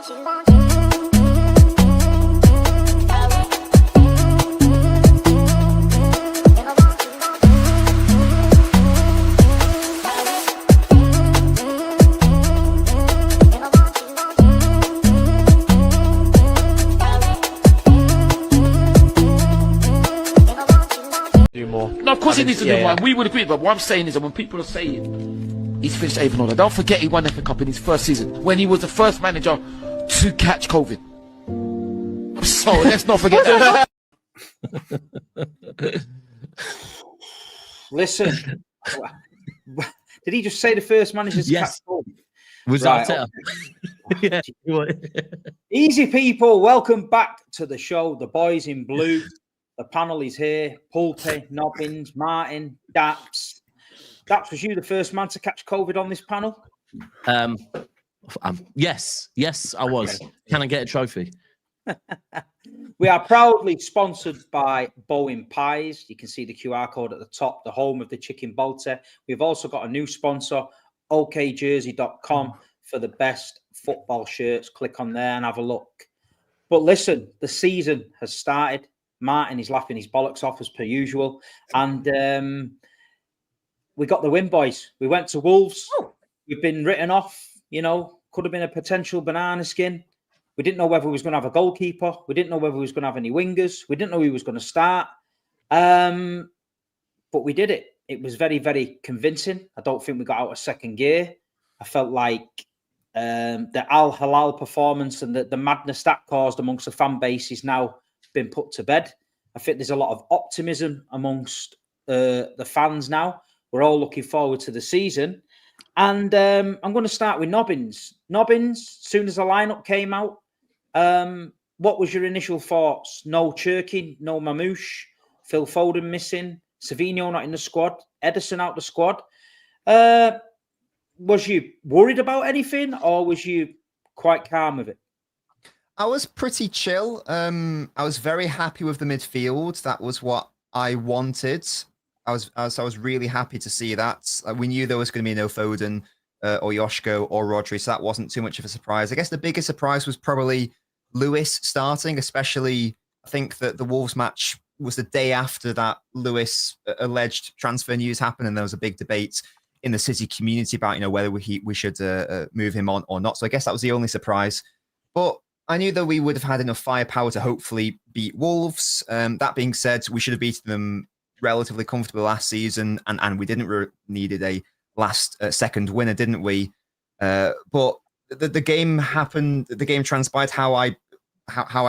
No, of course he needs to do more. We would agree, but what I'm saying is that when people are saying he's finished eighth and all that, don't forget he won the FA Cup in his first season when he was the first manager to catch COVID. So let's not forget that. Listen, did he just say the first manager to catch COVID? Was right, that okay. Yeah. Easy people, welcome back to the show. The boys in blue. The panel is here. Pulpy, Nobbins, Martin, Daps. Daps, was you the first man to catch COVID on this panel? Yes, I was. Can I get a trophy? We are proudly sponsored by Bowen Pies. You can see the QR code at the top, the home of the chicken bolter. We've also got a new sponsor, okjersey.com, for the best football shirts. Click on there and have a look. But listen, the season has started. Martin is laughing his bollocks off as per usual. And we got the win, boys. We went to Wolves. We've been written off, could have been a potential banana skin. We didn't know whether we was going to have a goalkeeper. We didn't know whether we was going to have any wingers. We didn't know who was going to start. But we did it. It was very, very convincing. I don't think we got out of second gear. I felt like the Al Hilal performance and the madness that caused amongst the fan base is now been put to bed. I think there's a lot of optimism amongst the fans now. We're all looking forward to the season. And I'm going to start with Nobbins. Nobbins, as soon as the lineup came out, what was your initial thoughts? No Cherky, no Mamouche, Phil Foden missing, Savinho not in the squad, Ederson out the squad. Was you worried about anything, or was you quite calm with it? I was pretty chill. I was very happy with the midfield. That was what I wanted. I was really happy to see that. We knew there was going to be no Foden or Joshko or Rodri, so that wasn't too much of a surprise. I guess the biggest surprise was probably Lewis starting, especially I think that the Wolves match was the day after that Lewis alleged transfer news happened, and there was a big debate in the City community about whether we should move him on or not. So I guess that was the only surprise. But I knew that we would have had enough firepower to hopefully beat Wolves. That being said, we should have beaten them relatively comfortably last season, and we didn't needed a last second winner, didn't we? But the game happened. The game transpired how I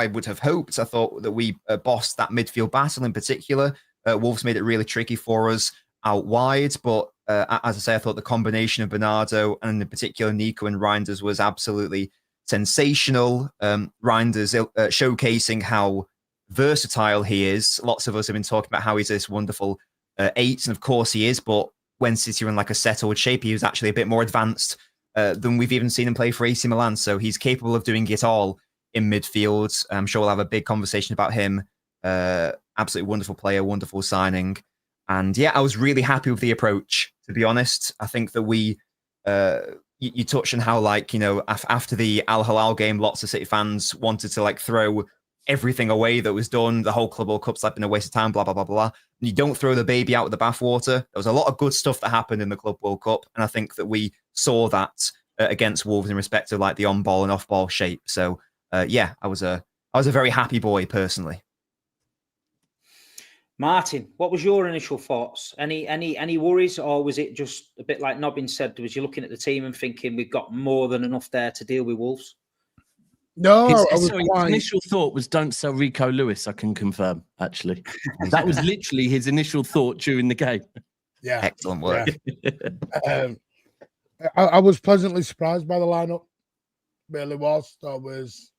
would have hoped. I thought that we bossed that midfield battle in particular. Wolves made it really tricky for us out wide, but as I say, I thought the combination of Bernardo and in particular Nico and Reinders was absolutely sensational. Reinders showcasing how versatile he is. Lots of us have been talking about how he's this wonderful 8, and of course he is, but when City were in like a settled shape, he was actually a bit more advanced than we've even seen him play for AC Milan. So he's capable of doing it all in midfield. I'm sure we'll have a big conversation about him. Absolutely wonderful player, wonderful signing. And yeah, I was really happy with the approach, to be honest. I think that we, you touched on how, after the Al Hilal game, lots of City fans wanted to throw everything away that was done. The whole Club World Cup's been a waste of time, blah, blah, blah, blah. And you don't throw the baby out with the bathwater. There was a lot of good stuff that happened in the Club World Cup. And I think that we saw that against Wolves in respect of the on-ball and off-ball shape. So yeah, I was a very happy boy personally. Martin, what was your initial thoughts? Any worries, or was it just a bit like Nobbin said? Was you looking at the team and thinking we've got more than enough there to deal with Wolves? No, his initial thought was don't sell Rico Lewis. I can confirm, actually. That was literally his initial thought during the game. Yeah. Excellent work. Yeah. I was pleasantly surprised by the lineup. Really was. That was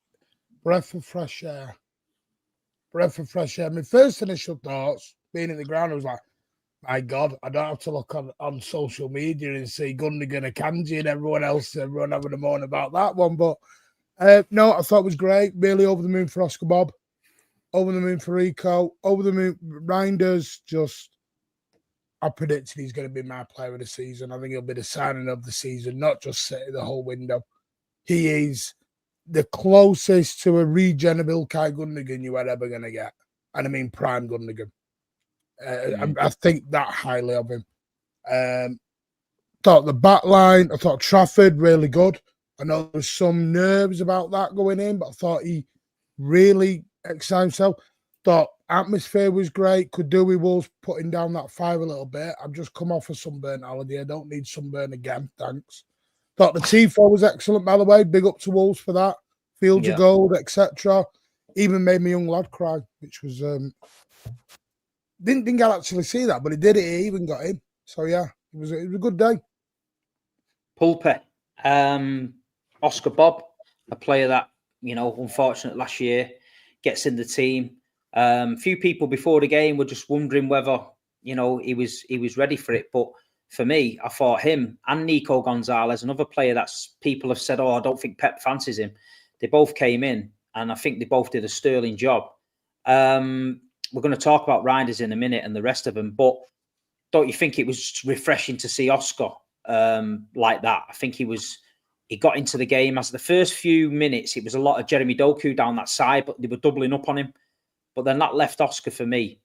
breath of fresh air. Breath of fresh air. My first initial thoughts, being in the ground, I was like, my God, I don't have to look on social media and see Gundogan, Akanji and everyone having a moan about that one. But no, I thought it was great. Really over the moon for Oscar Bob. Over the moon for Rico. Over the moon, Reinders. I predicted he's going to be my player of the season. I think he'll be the signing of the season, not just the whole window. He is the closest to a regen of Ilkay Gundogan you were ever going to get. And I mean prime Gundogan. I think that highly of him. Thought the back line, I thought Trafford really good. I know there was some nerves about that going in, but I thought he really excited himself. Thought atmosphere was great. Could do with Wolves putting down that 5 a little bit. I've just come off a sunburn holiday. I don't need sunburn again. Thanks. Thought the Tifo was excellent, by the way. Big up to Wolves for that. Fields of gold, etc. Even made my young lad cry, which was didn't think I'd actually see that, but he did it. He even got in. So yeah, it was a good day. Pulpe, Oscar Bob, a player that, you know, unfortunate last year, gets in the team. Few people before the game were just wondering whether, you know, he was ready for it. But for me, I thought him and Nico Gonzalez, another player that people have said, oh, I don't think Pep fancies him. They both came in, and I think they both did a sterling job. We're going to talk about Reinders in a minute and the rest of them, but don't you think it was refreshing to see Oscar like that? I think he got into the game. As the first few minutes, it was a lot of Jeremy Doku down that side, but they were doubling up on him. But then that left Oscar for me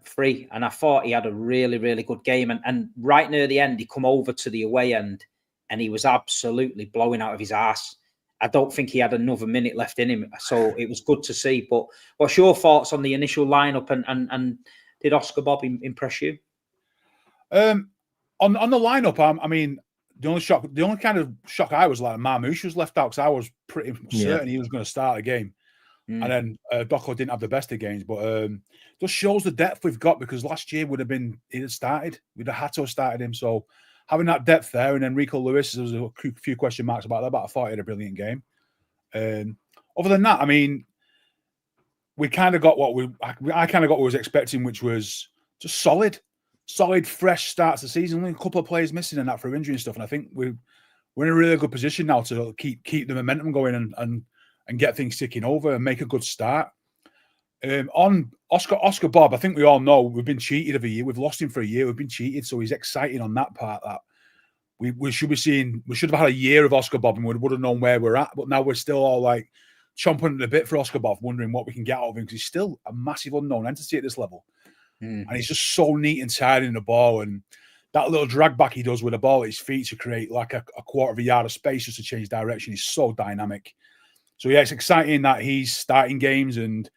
free, and I thought he had a really, really good game. And right near the end, he come over to the away end, and he was absolutely blowing out of his ass. I don't think he had another minute left in him, so it was good to see. But what's your thoughts on the initial lineup, and did Oscar Bob impress you? On the lineup, I mean, the only kind of shock I was like Marmoush was left out, because I was pretty certain he was going to start the game. And then Doko didn't have the best of games, but just shows the depth we've got, because last year he'd have started. We'd have had to have started him. So having that depth there, and then Rico Lewis, there was a few question marks about that, but I thought he had a brilliant game. Other than that, I mean, we kind of got I kind of got what I was expecting, which was just solid, fresh start to the season. Only a couple of players missing and that for injury and stuff. And I think we're in a really good position now to keep the momentum going and get things ticking over and make a good start. On Oscar Bob, I think we all know we've been cheated of a year. We've lost him for a year. We've been cheated, so he's exciting on that part. That we should have had a year of Oscar Bob, and we would have known where we're at. But now we're still all like chomping at a bit for Oscar Bob, wondering what we can get out of him, because he's still a massive unknown entity at this level, and he's just so neat and tidy in the ball, and that little drag back he does with the ball at his feet to create like a quarter of a yard of space just to change direction. He's so dynamic. So yeah, it's exciting that he's starting games, and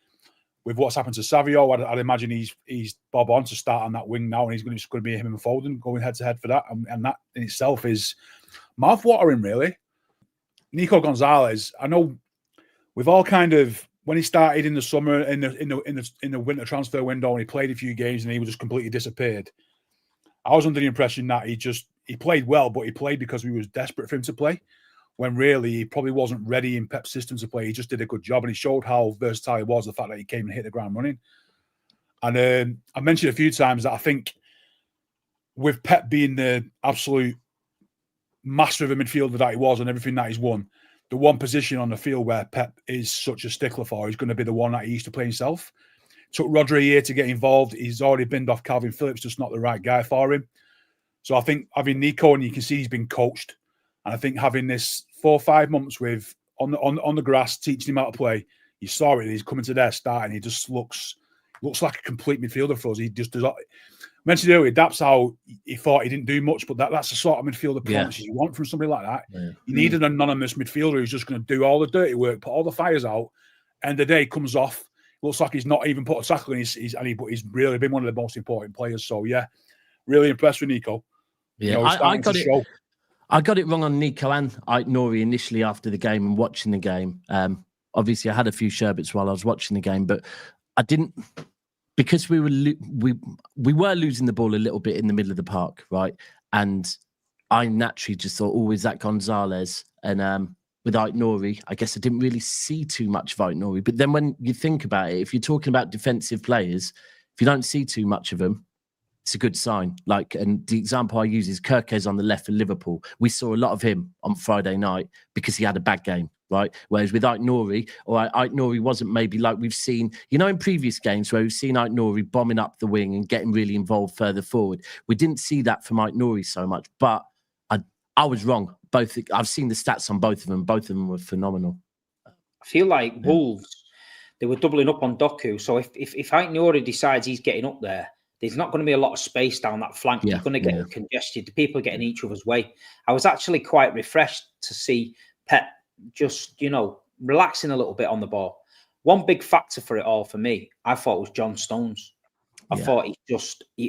with what's happened to Savio, I'd imagine he's Bob on to start on that wing now, and he's going to be him and Foden going head to head for that, and that in itself is mouth-watering, really. Nico Gonzalez, I know we've all kind of, when he started in the summer in the winter transfer window, and he played a few games and he just completely disappeared. I was under the impression that he played well, but he played because we was desperate for him to play, when really he probably wasn't ready in Pep's system to play. He just did a good job, and he showed how versatile he was, the fact that he came and hit the ground running. And I mentioned a few times that I think with Pep being the absolute master of a midfielder that he was and everything that he's won, the one position on the field where Pep is such a stickler for is going to be the one that he used to play himself. Took Rodri a year to get involved. He's already binned off Calvin Phillips, just not the right guy for him. So I think having Nico, and you can see he's been coached, and I think having this 4 or 5 months with on the grass, teaching him how to play, you saw it. He's coming to their start, and he just looks like a complete midfielder for us. He just does. I mentioned earlier, that's how he thought he didn't do much, but that's the sort of midfielder performances you want from somebody like that. Yeah. You need an anonymous midfielder who's just going to do all the dirty work, put all the fires out, and the day comes off. Looks like he's not even put a tackle in. But he's really been one of the most important players. So yeah, really impressed with Nico. Yeah, I got it wrong on Nico and Nori initially after the game and watching the game. Obviously, I had a few sherbets while I was watching the game, but I didn't, because we were losing the ball a little bit in the middle of the park, right? And I naturally just thought, oh, is that Gonzalez? And with Nori, I guess I didn't really see too much of Nori. But then when you think about it, if you're talking about defensive players, if you don't see too much of them, it's a good sign. Like, and the example I use is Kirkes on the left for Liverpool. We saw a lot of him on Friday night because he had a bad game, right? Whereas with Nori, Nori wasn't maybe like we've seen, in previous games where we've seen Nori bombing up the wing and getting really involved further forward. We didn't see that from Nori so much, but I was wrong. I've seen the stats on both of them. Both of them were phenomenal. feel like Wolves, they were doubling up on Doku. So if Ait decides he's getting up there's not going to be a lot of space down that flank. You're going to get congested. The people are getting each other's way. I was actually quite refreshed to see Pep just, relaxing a little bit on the ball. One big factor for it all for me, I thought, was John Stones. I thought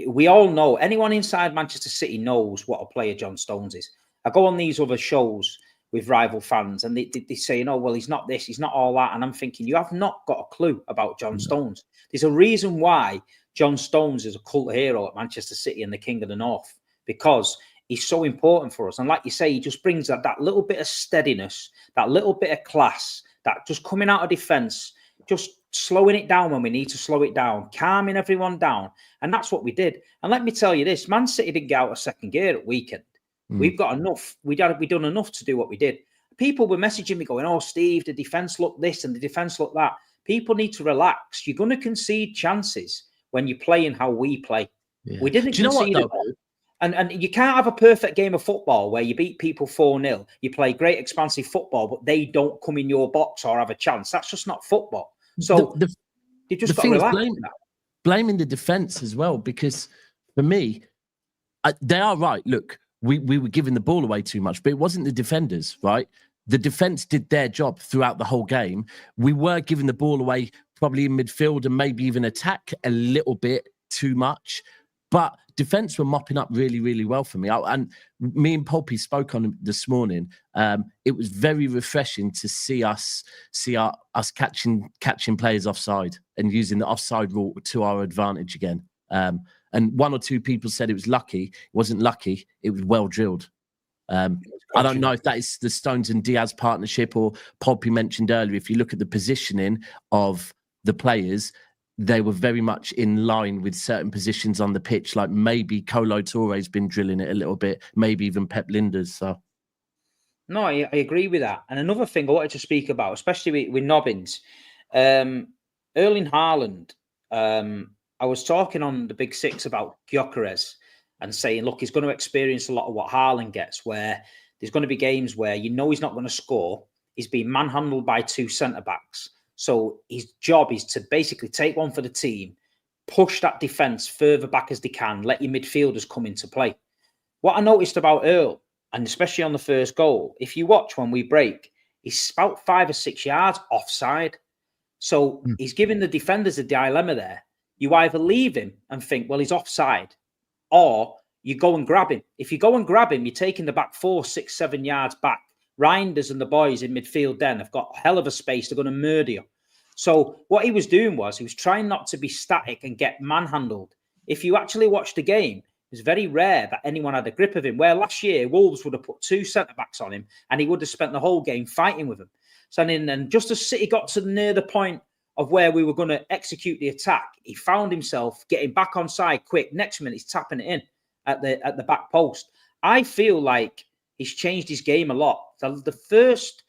we all know, anyone inside Manchester City knows what a player John Stones is. I go on these other shows with rival fans and they say, well, he's not this, he's not all that. And I'm thinking, you have not got a clue about John Stones. There's a reason why John Stones is a cult hero at Manchester City and the King of the North, because he's so important for us. And like you say, he just brings that little bit of steadiness, that little bit of class, that just coming out of defence, just slowing it down when we need to slow it down, calming everyone down. And that's what we did. And let me tell you this, Man City didn't get out of second gear at weekend. We've got enough. We've done enough to do what we did. People were messaging me going, oh, Steve, the defence looked this and the defence looked that. People need to relax. You're going to concede chances when you're playing how we play. Yeah. We didn't concede it. And you can't have a perfect game of football where you beat people 4-0. You play great expansive football, but they don't come in your box or have a chance. That's just not football. So you just got to relax. Blaming the defence as well, because for me, they are right. Look, we were giving the ball away too much, but it wasn't the defenders, right? The defence did their job throughout the whole game. We were giving the ball away probably in midfield and maybe even attack a little bit too much. But defence were mopping up really, really well for me. And me and Poppy spoke on this morning. It was very refreshing to see us catching players offside and using the offside rule to our advantage again. And one or two people said it was lucky. It wasn't lucky. It was well drilled. I don't know if that is the Stones and Diaz partnership, or Poppy mentioned earlier, if you look at the positioning of the players, they were very much in line with certain positions on the pitch. Like maybe Kolo Touré's been drilling it a little bit, maybe even Pep Lijnders. So, no, I agree with that. And another thing I wanted to speak about, especially with Nobbins, Erling Haaland. I was talking on the Big Six about Gyökeres and saying, look, he's going to experience a lot of what Haaland gets, where there's going to be games where he's not going to score. He's being manhandled by two centre-backs. So his job is to basically take one for the team, push that defence further back as they can, let your midfielders come into play. What I noticed about Earl, and especially on the first goal, if you watch when we break, he's about 5 or 6 yards offside. So he's giving the defenders a dilemma there. You either leave him and think, well, he's offside, or you go and grab him. If you go and grab him, you're taking the back 4, 6, 7 yards back. Reinders and the boys in midfield then have got a hell of a space. They're going to murder you. So what he was doing was he was trying not to be static and get manhandled. If you actually watch the game, it was very rare that anyone had a grip of him, where last year Wolves would have put 2 centre-backs on him and he would have spent the whole game fighting with them. So then just as City got to near the point of where we were going to execute the attack, he found himself getting back on side quick. Next minute, he's tapping it in at the back post. I feel like he's changed his game a lot. So the first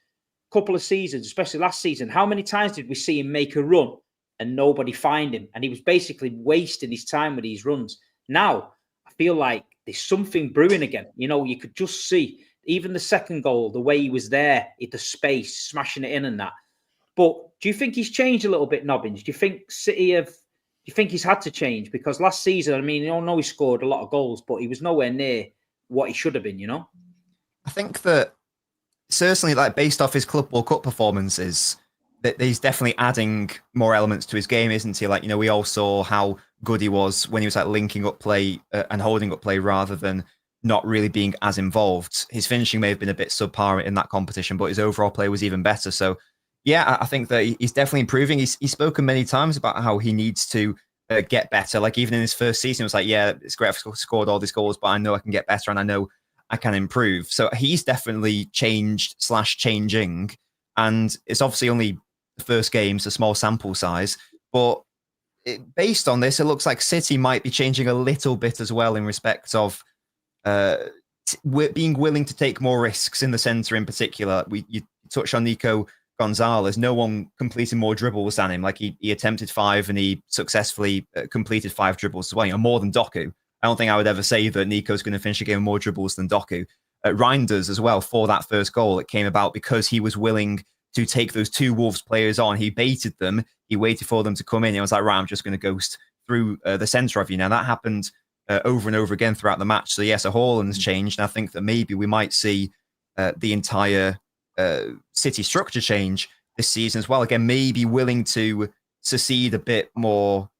couple of seasons, especially last season, how many times did we see him make a run and nobody find him? And he was basically wasting his time with these runs. Now, I feel like there's something brewing again. You could just see, even the second goal, the way he was there, the space, smashing it in and that. But do you think he's changed a little bit, Nobbins? Do you think he's had to change? Because last season, I mean, I know he scored a lot of goals, but he was nowhere near what he should have been, I think that certainly, based off his Club World Cup performances, that he's definitely adding more elements to his game, isn't he? We all saw how good he was when he was linking up play and holding up play rather than not really being as involved. His finishing may have been a bit subpar in that competition, but his overall play was even better. So, yeah, I think that he's definitely improving. He's spoken many times about how he needs to get better. Even in his first season, it was yeah, it's great I've scored all these goals, but I know I can get better and I know I can improve. So he's definitely changing. And it's obviously only the first game, so small sample size. But based on this, it looks like City might be changing a little bit as well in respect of being willing to take more risks in the centre in particular. You touched on Nico Gonzalez. No one completed more dribbles than him. He attempted 5 and he successfully completed 5 dribbles as well, more than Doku. I don't think I would ever say that Nico's going to finish a game with more dribbles than Doku. Reinders as well, for that first goal, it came about because he was willing to take those two Wolves players on. He baited them. He waited for them to come in. He was like, right, I'm just going to ghost through the centre of you. Now, that happened over and over again throughout the match. So, yes, Haaland's changed. And I think that maybe we might see the entire City structure change this season as well. Again, maybe willing to secede a bit more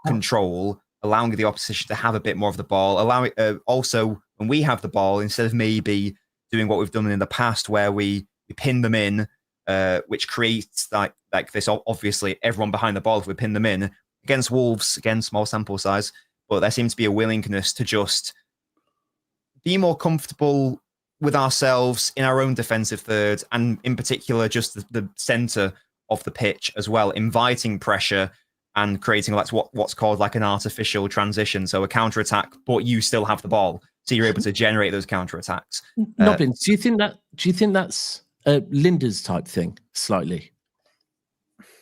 control, allowing the opposition to have a bit more of the ball, allowing also when we have the ball, instead of maybe doing what we've done in the past where we pin them in, which creates like this, obviously everyone behind the ball, if we pin them in against Wolves, again, small sample size, but there seems to be a willingness to just be more comfortable with ourselves in our own defensive third, and in particular, just the centre of the pitch as well, inviting pressure and creating what's called like an artificial transition. So a counter-attack, but you still have the ball. So you're able to generate those counter-attacks. Noblin, do you think that's a Linda's type thing, slightly?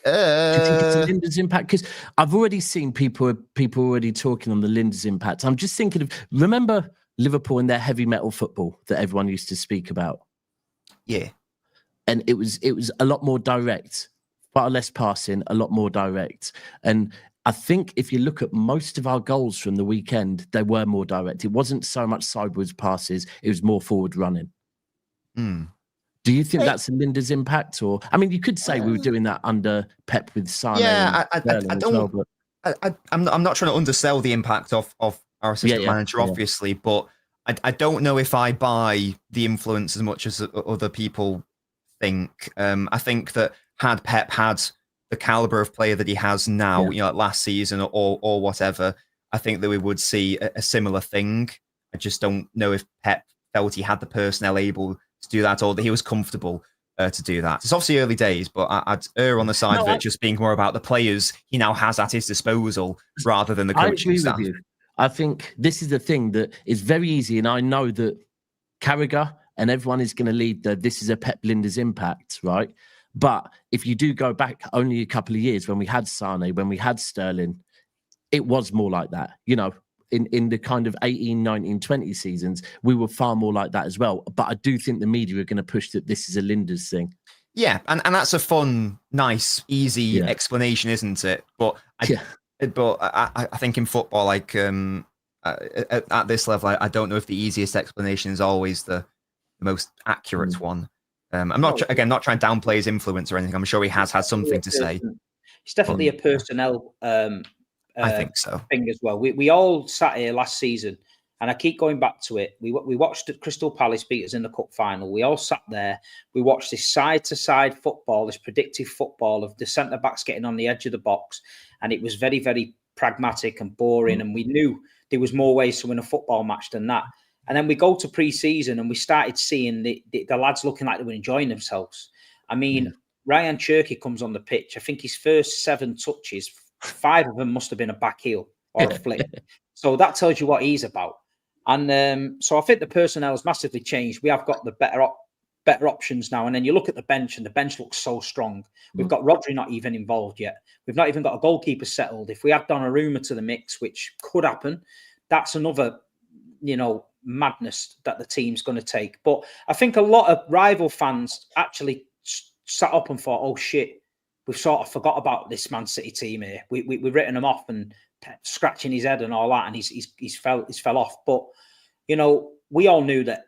Do you think it's a Linda's impact? Because I've already seen people already talking on the Linda's impact. I'm just thinking of, remember Liverpool and their heavy metal football that everyone used to speak about? Yeah. And it was a lot more direct, far less passing, a lot more direct. And I think if you look at most of our goals from the weekend, they were more direct. It wasn't so much sideways passes, it was more forward running. Do you think that's Linda's impact? Or, I mean, you could say we were doing that under Pep with Sane. Yeah, I don't. Well, I'm not trying to undersell the impact of our assistant manager, obviously, but I don't know if I buy the influence as much as other people think. I think that had Pep had the caliber of player that he has now, like last season or whatever, I think that we would see a similar thing. I just don't know if Pep felt he had the personnel able to do that, or that he was comfortable to do that. It's obviously early days, but I'd err on the side of it just being more about the players he now has at his disposal rather than the coaching staff. With you. I think this is the thing that is very easy, and I know that Carragher and everyone is going to lead this is a Pep Linda's impact, right? But if you do go back only a couple of years when we had Sane, when we had Sterling, it was more like that, in the kind of 18, 19, 20 seasons, we were far more like that as well. But I do think the media are going to push that this is a Linda's thing. Yeah, and that's a fun, nice, easy explanation, isn't it? But I think in football, like at this level, I don't know if the easiest explanation is always the most accurate one. I'm not trying to downplay his influence or anything. I'm sure he has had something to say. It's definitely a personnel I think so. Thing as well. We all sat here last season, and I keep going back to it. We watched Crystal Palace beat us in the cup final. We all sat there. We watched this side-to-side football, this predictive football of the centre-backs getting on the edge of the box, and it was very, very pragmatic and boring, and we knew there was more ways to win a football match than that. And then we go to pre-season, and we started seeing the lads looking like they were enjoying themselves. I mean, Ryan Cherki comes on the pitch. I think his first 7 touches, 5 of them must have been a back heel or a flick. So that tells you what he's about. And so I think the personnel has massively changed. We have got the better options now. And then you look at the bench, and the bench looks so strong. We've got Rodri not even involved yet. We've not even got a goalkeeper settled. If we add Donnarumma to the mix, which could happen, that's another, madness that the team's going to take. But I think a lot of rival fans actually sat up and thought, oh shit, we've sort of forgot about this Man City team here. We've written them off, and scratching his head and all that, and he's fell off. But we all knew that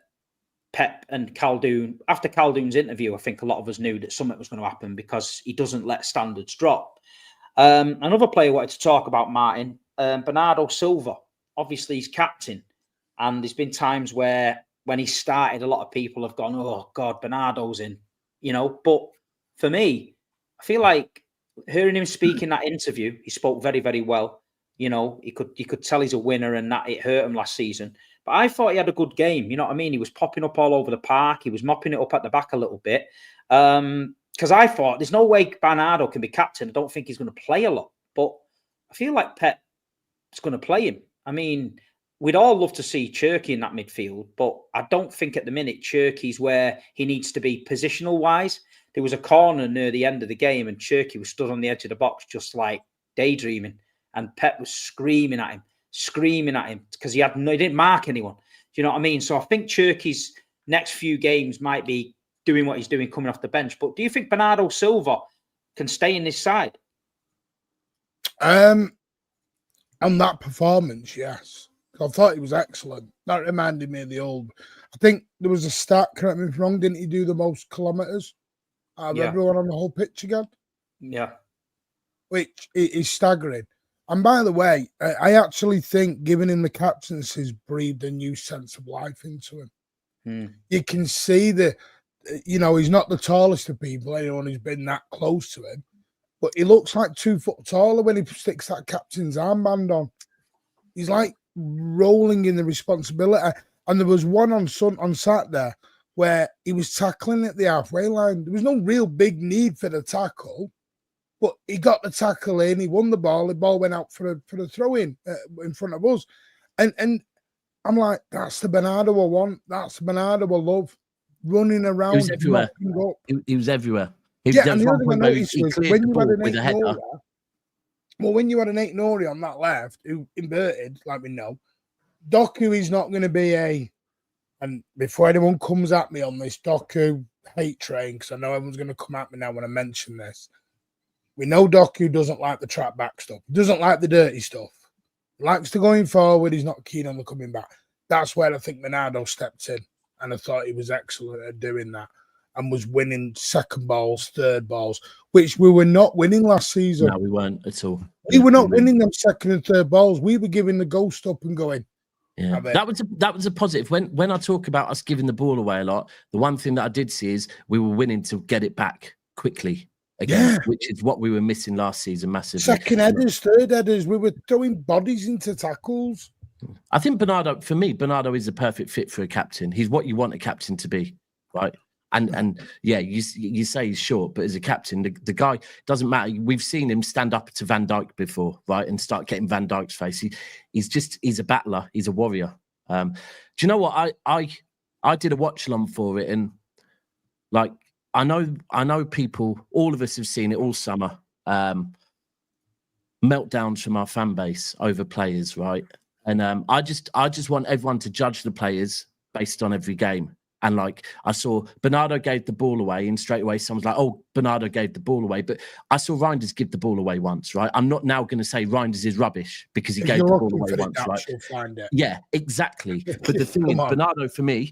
Pep and Khaldoon, after Khaldoon's interview, I think a lot of us knew that something was going to happen because he doesn't let standards drop. Another player I wanted to talk about, Martin, Bernardo Silva. Obviously, he's captain, and there's been times where when he started, a lot of people have gone, "Oh God, Bernardo's in," But for me, I feel like hearing him speak in that interview, he spoke very, very well. You could tell he's a winner, and that it hurt him last season. But I thought he had a good game. You know what I mean? He was popping up all over the park. He was mopping it up at the back a little bit. Because I thought there's no way Bernardo can be captain. I don't think he's going to play a lot. But I feel like Pep is going to play him. I mean, we'd all love to see Cherki in that midfield, but I don't think at the minute Cherki's where he needs to be positional-wise. There was a corner near the end of the game, and Cherki was stood on the edge of the box just like daydreaming. And Pep was screaming at him because he didn't mark anyone. Do you know what I mean? So I think Cherki's next few games might be doing what he's doing coming off the bench. But do you think Bernardo Silva can stay in this side? On that performance, yes. I thought he was excellent. That reminded me of the old. I think there was a stat, correct me if I'm wrong, didn't he do the most kilometres out of everyone on the whole pitch again? Yeah. Which is staggering. And by the way, I actually think giving him the captaincy has breathed a new sense of life into him. You can see that, he's not the tallest of people, anyone who's been that close to him, but he looks like 2 foot taller when he sticks that captain's armband on. He's like rolling in the responsibility. And there was one on Saturday where he was tackling at the halfway line. There was no real big need for the tackle, but he got the tackle in. He won the ball went out for a throw in front of us. And I'm like, that's the Bernardo I want. That's the Bernardo I love. Running around. He was everywhere. He was everywhere. And the other thing I noticed was when you had an 8 when you had an 8 Nori on that left, who inverted, like we know, Doku is not going to be and before anyone comes at me on this Doku hate train, because I know everyone's going to come at me now when I mention this, we know Doku doesn't like the trap back stuff. He doesn't like the dirty stuff. He likes to going forward. He's not keen on the coming back. That's where I think Bernardo stepped in, and I thought he was excellent at doing that and was winning second balls, third balls, which we were not winning last season. No, we weren't at all. We were not winning them second and third balls. We were giving the ghost up and going. Yeah, that was a positive. When I talk about us giving the ball away a lot, the one thing that I did see is we were winning to get it back quickly again, which is what we were missing last season massively. Second headers, third headers, we were throwing bodies into tackles. I think Bernardo is the perfect fit for a captain. He's what you want a captain to be, right? And yeah, you say he's short, but as a captain, the guy doesn't matter. We've seen him stand up to Van Dijk before, right, and start getting Van Dijk's face. He's a battler. He's a warrior. Do you know what? I did a watch along for it, and like I know people. All of us have seen it all summer. Meltdowns from our fan base over players, right? And I just want everyone to judge the players based on every game. And like I saw Bernardo gave the ball away, and straight away someone's like, "Oh, Bernardo gave the ball away." But I saw Reinders give the ball away once, right? I'm not now going to say Reinders is rubbish because he gave the ball away once, right? Yeah, exactly. But the thing is, Bernardo for me,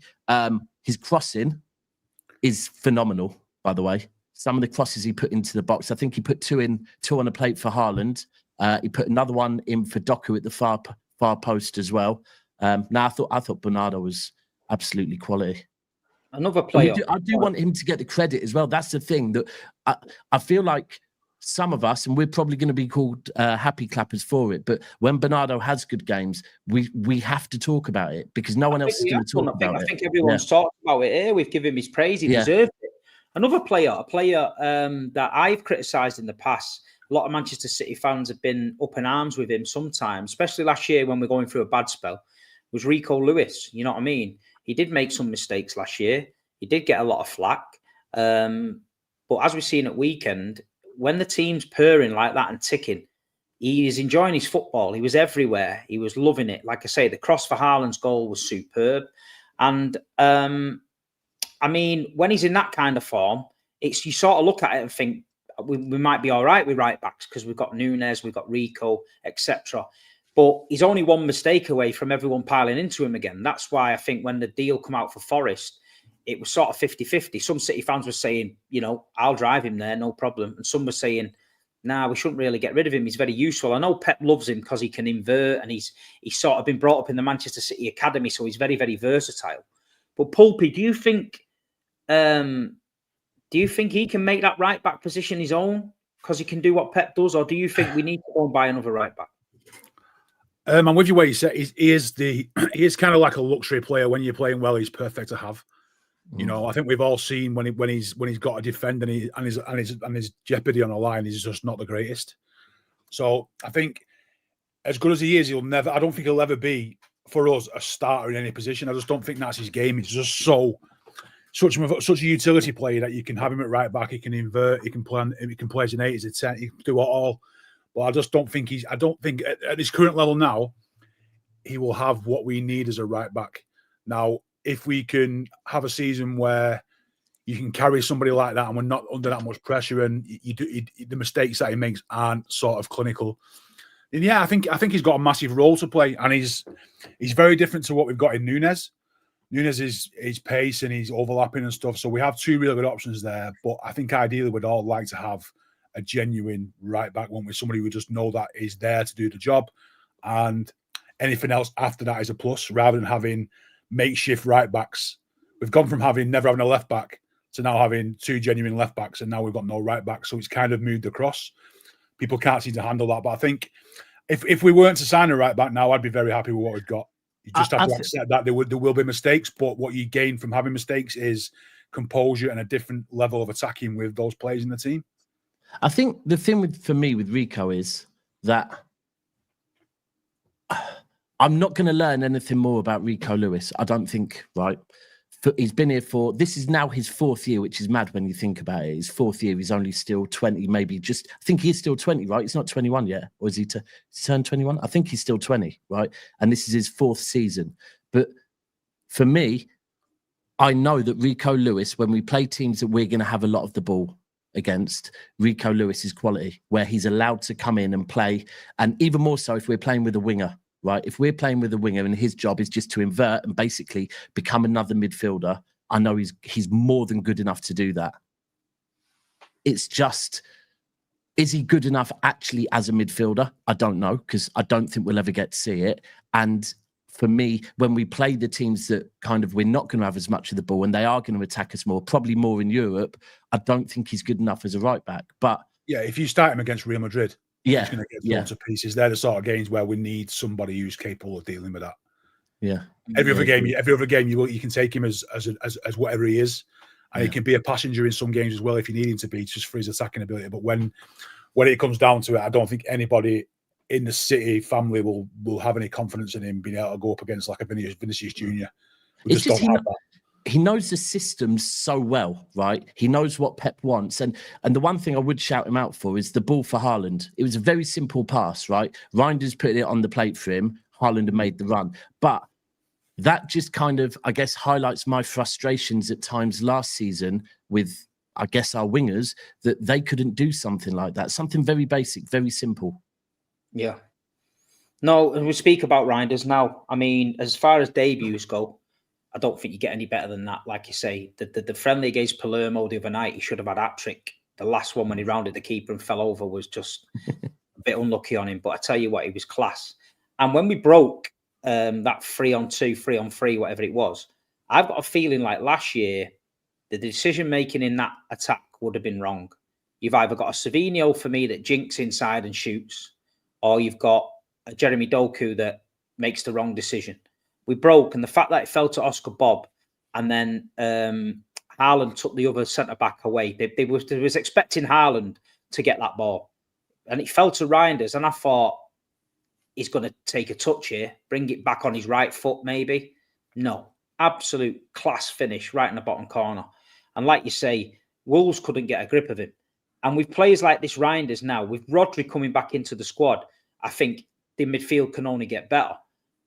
his crossing is phenomenal. By the way, some of the crosses he put into the box, I think he put two on a plate for Haaland. He put another one in for Doku at the far post as well. Now I thought Bernardo was absolutely quality. Another player. I do want him to get the credit as well. That's the thing that I feel like some of us, and we're probably going to be called happy clappers for it, but when Bernardo has good games, we have to talk about it because no one else is going to talk about it. I think everyone's talked about it here. We've given him his praise. He deserved it. Another player, that I've criticised in the past, a lot of Manchester City fans have been up in arms with him sometimes, especially last year when we're going through a bad spell, was Rico Lewis. You know what I mean? He did make some mistakes last year. He did get a lot of flack. But as we've seen at weekend, when the team's purring like that and ticking, he is enjoying his football. He was everywhere. He was loving it. Like I say, the cross for Haaland's goal was superb. And, I mean, when he's in that kind of form, you sort of look at it and think, we might be all right with right backs because we've got Nunes, we've got Rico, etc. But he's only one mistake away from everyone piling into him again. That's why I think when the deal come out for Forest, it was sort of 50-50. Some City fans were saying, I'll drive him there, no problem. And some were saying, nah, we shouldn't really get rid of him. He's very useful. I know Pep loves him because he can invert and he's sort of been brought up in the Manchester City Academy, so he's very, very versatile. But Pulpy, do you think he can make that right back position his own because he can do what Pep does, or do you think we need to go and buy another right back? I'm with you where you said he is kind of like a luxury player. When you're playing well, he's perfect to have. I think we've all seen when he's got a defender and his jeopardy on the line, he's just not the greatest. So I think as good as he is, I don't think he'll ever be for us a starter in any position. I just don't think that's his game. He's just such a utility player that you can have him at right back. He can invert. He can play as an 8, as a 10. He can do it all. But I just don't think at his current level now, he will have what we need as a right back. Now, if we can have a season where you can carry somebody like that, and we're not under that much pressure, and the mistakes that he makes aren't sort of clinical. And yeah, I think he's got a massive role to play, and he's very different to what we've got in Nunes. Nunes is his pace and he's overlapping and stuff. So we have two really good options there. But I think ideally we'd all like to have a genuine right back one with somebody we just know that is there to do the job, and anything else after that is a plus, rather than having makeshift right backs. We've gone from never having a left back to now having two genuine left backs, and now we've got no right back. So it's kind of moved across. People can't seem to handle that. But I think if we weren't to sign a right back now, I'd be very happy with what we've got. You just have to accept that there will be mistakes, but what you gain from having mistakes is composure and a different level of attacking with those players in the team. I think the thing for me with Rico is that I'm not going to learn anything more about Rico Lewis. I don't think, right? He's been here this is now his 4th year, which is mad when you think about it. His 4th year, he's only still 20, maybe I think he's still 20, right? He's not 21 yet. Or is he turned 21? I think he's still 20, right? And this is his 4th season. But for me, I know that Rico Lewis, when we play teams that we're going to have a lot of the ball against, Rico Lewis is quality, where he's allowed to come in and play. And even more so if we're playing with a winger. Right, if we're playing with a winger and his job is just to invert and basically become another midfielder, I know he's more than good enough to do that. It's just, is he good enough actually as a midfielder? I don't know, because I don't think we'll ever get to see it. And for me, when we play the teams that kind of we're not going to have as much of the ball and they are going to attack us more, probably more in Europe, I don't think he's good enough as a right back. But yeah, if you start him against Real Madrid, yeah, he's going to get thrown to pieces. They're the sort of games where we need somebody who's capable of dealing with that. Yeah. Every other game, you can take him as whatever he is, and he can be a passenger in some games as well if you need him to be, just for his attacking ability. But when it comes down to it, I don't think anybody in the City family will have any confidence in him being able to go up against like a Vinicius Junior. We just don't have that. He knows the systems so well, right? He knows what Pep wants. And the one thing I would shout him out for is the ball for Haaland. It was a very simple pass, right? Reinders put it on the plate for him. Haaland had made the run. But that just kind of, I guess, highlights my frustrations at times last season with, I guess, our wingers, that they couldn't do something like that. Something very basic, very simple. Yeah. No, and we speak about Reinders now. I mean, as far as debuts go, I don't think you get any better than that. Like you say, the friendly against Palermo the other night, he should have had a hat-trick. The last one when he rounded the keeper and fell over was just a bit unlucky on him. But I tell you what, he was class. And when we broke that 3-on-2, 3-on-3, whatever it was, I've got a feeling like last year, the decision-making in that attack would have been wrong. You've either got a Savinho, for me, that jinks inside and shoots, or you've got a Jeremy Doku that makes the wrong decision. We broke, and the fact that it fell to Oscar Bob, and then Haaland took the other centre-back away. They was expecting Haaland to get that ball, and it fell to Reinders, and I thought, he's going to take a touch here, bring it back on his right foot, maybe. No, absolute class finish right in the bottom corner. And like you say, Wolves couldn't get a grip of him. And with players like this Reinders now, with Rodri coming back into the squad, I think the midfield can only get better.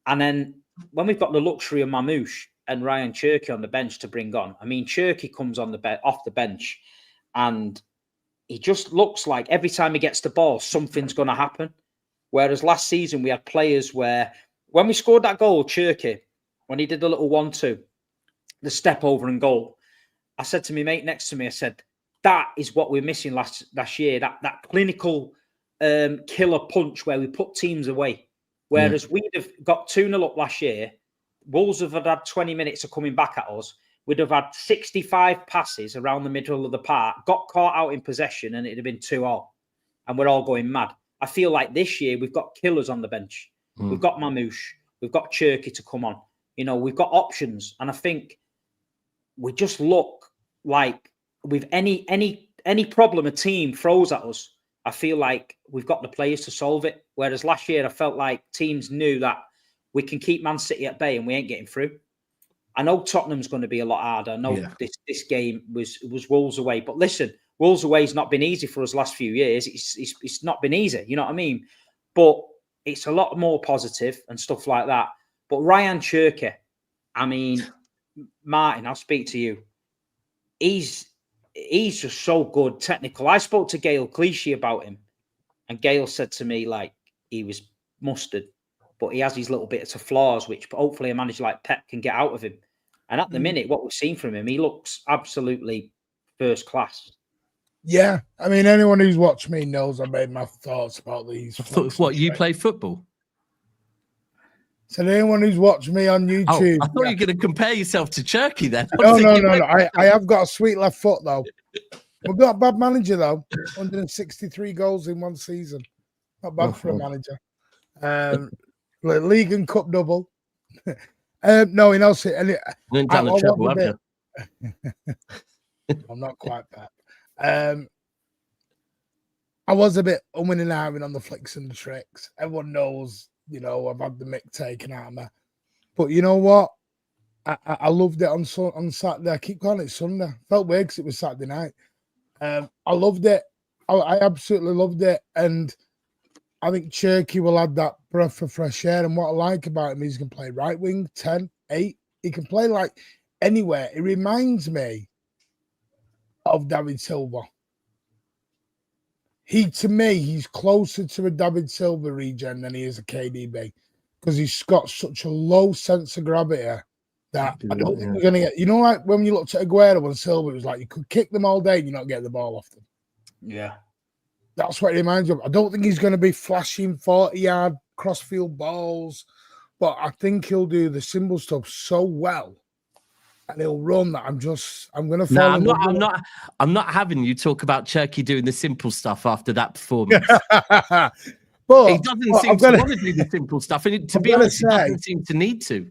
And then when we've got the luxury of Mamouche and Ryan Cherki on the bench to bring on, I mean, Cherki comes on off the bench, and he just looks like every time he gets the ball, something's going to happen. Whereas last season, we had players where, when we scored that goal, Cherki, when he did the little 1-2, the step over and goal, I said to my mate next to me, I said, that is what we're missing last year, that clinical killer punch where we put teams away. Whereas we'd have got 2-0 up last year, Wolves have had 20 minutes of coming back at us. We'd have had 65 passes around the middle of the park, got caught out in possession, and it'd have been 2-2. And we're all going mad. I feel like this year we've got killers on the bench. We've got Mamouche. We've got Cherki to come on. You know, we've got options. And I think we just look like with any problem a team throws at us, I feel like we've got the players to solve it. Whereas last year, I felt like teams knew that we can keep Man City at bay and we ain't getting through. I know Tottenham's going to be a lot harder. I know this game was Wolves away. But listen, Wolves away has not been easy for us last few years. It's not been easy, you know what I mean? But it's a lot more positive and stuff like that. But Ryan Cherki, I mean, Martin, I'll speak to you. he's just so good, technical. I spoke to Gail Clichy about him, and Gail said to me, like, he was mustard, but he has these little bits of flaws, which hopefully a manager like Pep can get out of him. And at the minute, what we've seen from him, he looks absolutely first class. Yeah, I mean, anyone who's watched me knows I made my thoughts about these. What, you play football? So anyone who's watched me on YouTube, I thought you were going to compare yourself to Cherky then. No. I have got a sweet left foot though. We've got a bad manager though. 163 goals in one season. Not bad for a manager. League and cup double. No, in all seriousness, I'm not quite Pep. I was a bit umming and ahhing on the flicks and the tricks. Everyone knows, you know, I've had the mick taken out of me. But you know what? I loved it on Saturday. I keep calling it Sunday. Felt weird because it was Saturday night. I loved it. I absolutely loved it. And I think Cherky will add that breath of fresh air. And what I like about him is he can play right wing, 10, 8. He can play like anywhere. It reminds me of David Silva. To me, he's closer to a David Silva regen than he is a KDB because he's got such a low sense of gravity that I don't think you're going to get. You know, like when you looked at Aguero and Silva, it was like you could kick them all day and you're not getting the ball off them. Yeah. That's what it reminds me of. I don't think he's going to be flashing 40-yard crossfield balls, but I think he'll do the simple stuff so well. And he'll run that I'm going to fall. No, I'm not having you talk about Cherky doing the simple stuff after that performance. But he doesn't seem to want to do the simple stuff. And to be honest, he doesn't seem to need to.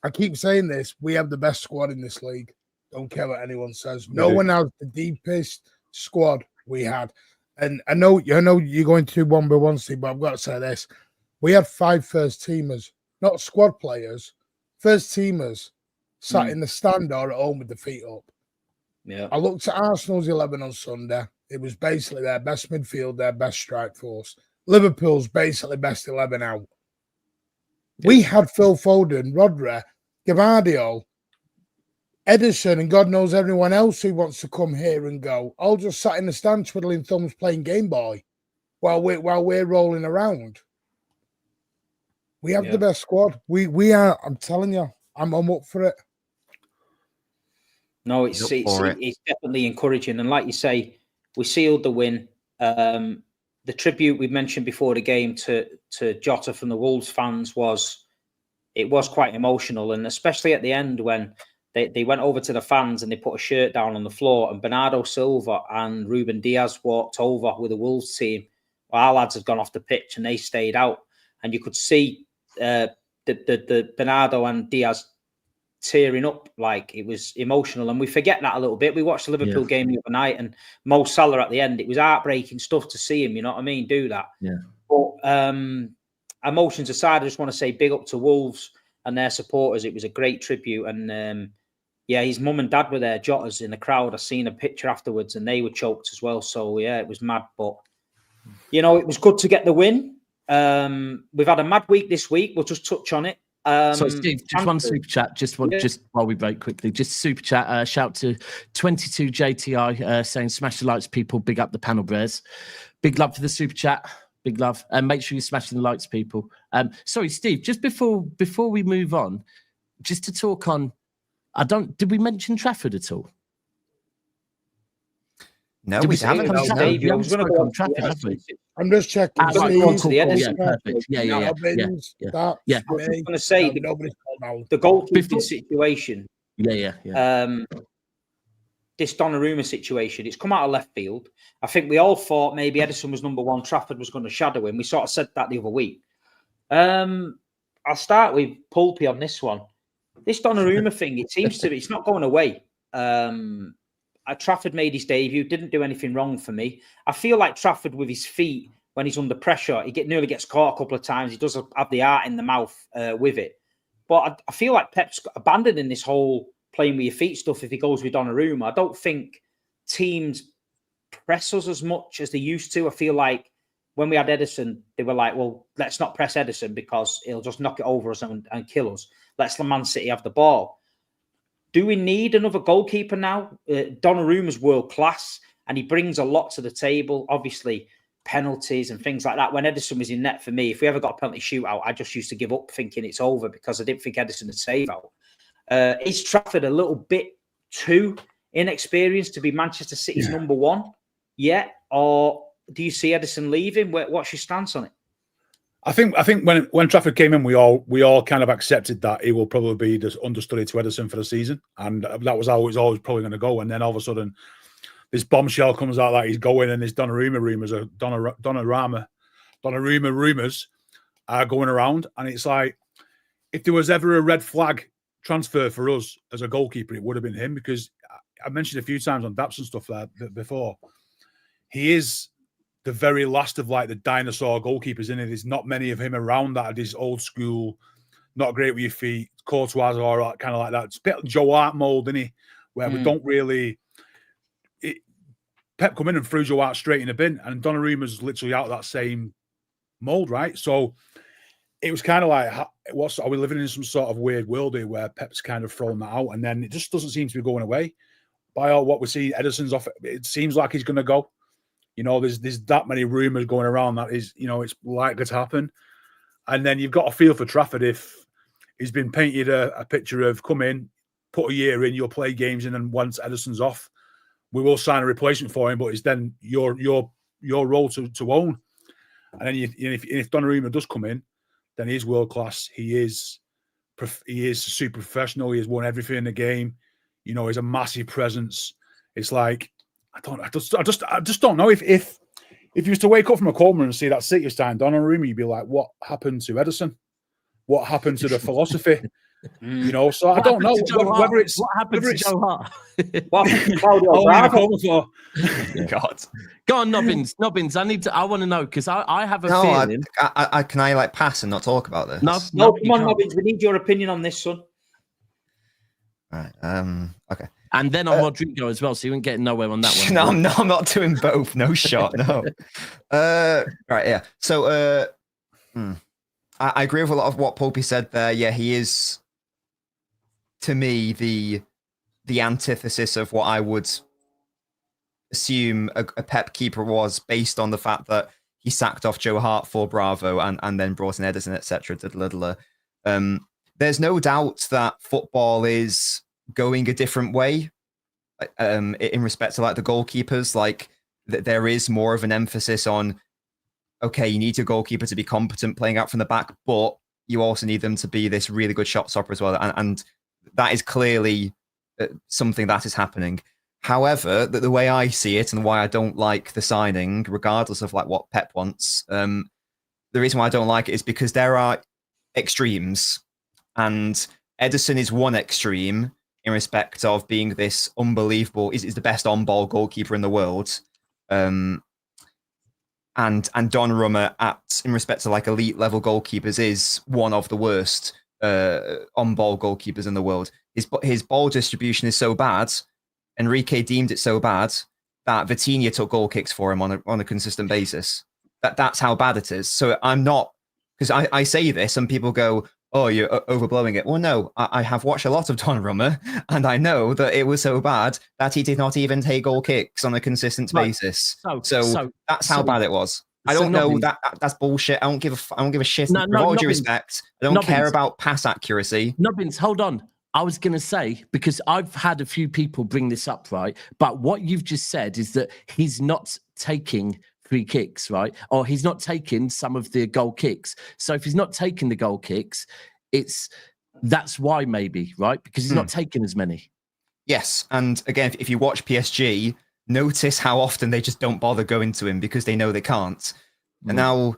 I keep saying this. We have the best squad in this league. Don't care what anyone says. No one has the deepest squad we had. And I know you're going to 1-by-1, Steve, but I've got to say this. We had 5 first teamers, not squad players, first teamers. Sat in the stand or at home with the feet up. Yeah. I looked at Arsenal's 11 on Sunday. It was basically their best midfield, their best strike force. Liverpool's basically best 11 out. Yeah. We had Phil Foden, Rodrygo, Gavardio, Ederson, and God knows everyone else who wants to come here and go. All just sat in the stand twiddling thumbs playing Game Boy while we're rolling around. We have the best squad. We are, I'm telling you, I'm up for it. No, it's definitely encouraging. And like you say, we sealed the win. The tribute we mentioned before the game to Jota from the Wolves fans was quite emotional. And especially at the end when they went over to the fans and they put a shirt down on the floor and Bernardo Silva and Ruben Diaz walked over with the Wolves team. Well, our lads had gone off the pitch and they stayed out. And you could see the Bernardo and Diaz tearing up, like it was emotional, and we forget that a little bit. We watched the Liverpool game the other night, and Mo Salah at the end. It was heartbreaking stuff to see him. You know what I mean? Do that. Yeah. But emotions aside, I just want to say big up to Wolves and their supporters. It was a great tribute, and his mum and dad were there. Jota's in the crowd. I seen a picture afterwards, and they were choked as well. So yeah, it was mad, but you know, it was good to get the win. We've had a mad week this week. We'll just touch on it. So Steve, just one super chat, just while we break quickly, just super chat, shout to 22 JTI saying smash the likes, people, big up the panel bears. Big love for the super chat, big love, and make sure you're smashing the likes, people. Sorry, Steve, just before we move on, just to talk on, did we mention Trafford at all? No, we haven't. I'm just checking. Perfect. Yeah. I was going to say the goalkeeping situation. This Donnarumma situation, it's come out of left field. I think we all thought maybe Ederson was number one, Trafford was going to shadow him. We sort of said that the other week. I'll start with Pulpy on this one. This Donnarumma thing, it's not going away. Trafford made his debut, didn't do anything wrong for me. I feel like Trafford with his feet, when he's under pressure, he nearly gets caught a couple of times. He does have the art in the mouth with it. But I feel like Pep's abandoning this whole playing with your feet stuff if he goes with Donnarumma. I don't think teams press us as much as they used to. I feel like when we had Ederson, they were like, well, let's not press Ederson because he'll just knock it over us and kill us. Let's Man City have the ball. Do we need another goalkeeper now? Donnarumma's world class, and he brings a lot to the table. Obviously, penalties and things like that. When Ederson was in net for me, if we ever got a penalty shootout, I just used to give up thinking it's over because I didn't think Ederson would save out. Is Trafford a little bit too inexperienced to be Manchester City's number one yet? Or do you see Ederson leaving? What's your stance on it? I think when Trafford came in, we all kind of accepted that he will probably be the understudy to Ederson for the season, and that was how it was always probably going to go. And then all of a sudden, this bombshell comes out that he's going, and this Donnarumma rumors are going around, and it's like, if there was ever a red flag transfer for us as a goalkeeper, it would have been him, because I mentioned a few times on Daps and stuff that before, he is the very last of like the dinosaur goalkeepers, in it. There's not many of him around that are this old school, not great with your feet, Courtois or kind of like that. It's a bit like Joe Hart mold, isn't he? Where we don't really. Pep come in and threw Joe Hart straight in the bin, and Donnarumma's literally out of that same mold, right? So it was kind of like, are we living in some sort of weird world here where Pep's kind of thrown that out, and then it just doesn't seem to be going away. By all what we see, Ederson's off. It seems like he's going to go. You know, there's that many rumours going around that is, you know, it's likely to happen. And then you've got a feel for Trafford if he's been painted a picture of come in, put a year in, you'll play games in, and once Ederson's off, we will sign a replacement for him, but it's then your role to own. And then if Donnarumma does come in, then he's world class. He is super professional. He has won everything in the game. You know, he's a massive presence. It's like, I just don't know if you was to wake up from a coma and see that City starting Donnarumma, you'd be like, what happened to Ederson? What happened to the philosophy? You know, so I don't know whether it's what happened to Joe Hart. What happened to Claudio Bravo? God, go on, Nobbins. I want to know, because I have a feeling. Can I like pass and not talk about this? No, come on, Nobbins. We need your opinion on this, son. Right. Okay. And then on Rodrygo as well, so you ain't getting nowhere on that one. No, I'm not doing both. No shot. No. Right. Yeah. So, I agree with a lot of what Popey said there. Yeah, he is, to me, the antithesis of what I would assume a Pep keeper was, based on the fact that he sacked off Joe Hart for Bravo and then brought in Ederson, etc. There's no doubt that football is going a different way in respect to like the goalkeepers. Like there is more of an emphasis on, okay, you need your goalkeeper to be competent playing out from the back, but you also need them to be this really good shot stopper as well. And that is clearly something that is happening. However, the way I see it and why I don't like the signing, regardless of like what Pep wants, the reason why I don't like it is because there are extremes, and Ederson is one extreme in respect of being this unbelievable, is the best on-ball goalkeeper in the world. And Donnarumma, in respect to like elite level goalkeepers, is one of the worst on-ball goalkeepers in the world. His ball distribution is so bad, Enrique deemed it so bad, that Vitinha took goal kicks for him on a consistent basis. That's how bad it is. So I'm not, because I say this and people go, oh, you're overblowing it. Well, no, I have watched a lot of Donnarumma, and I know that it was so bad that he did not even take goal kicks on a consistent basis. So that's how bad it was. I don't know that's bullshit. I don't give a shit. With all due respect, I don't care about pass accuracy. Nobbins, hold on. I was going to say, because I've had a few people bring this up, right? But what you've just said is that he's not taking free kicks, right? Or he's not taking some of the goal kicks. So if he's not taking the goal kicks, that's why maybe, right? Because he's not taking as many. Yes. And again, if you watch PSG, notice how often they just don't bother going to him because they know they can't. And now,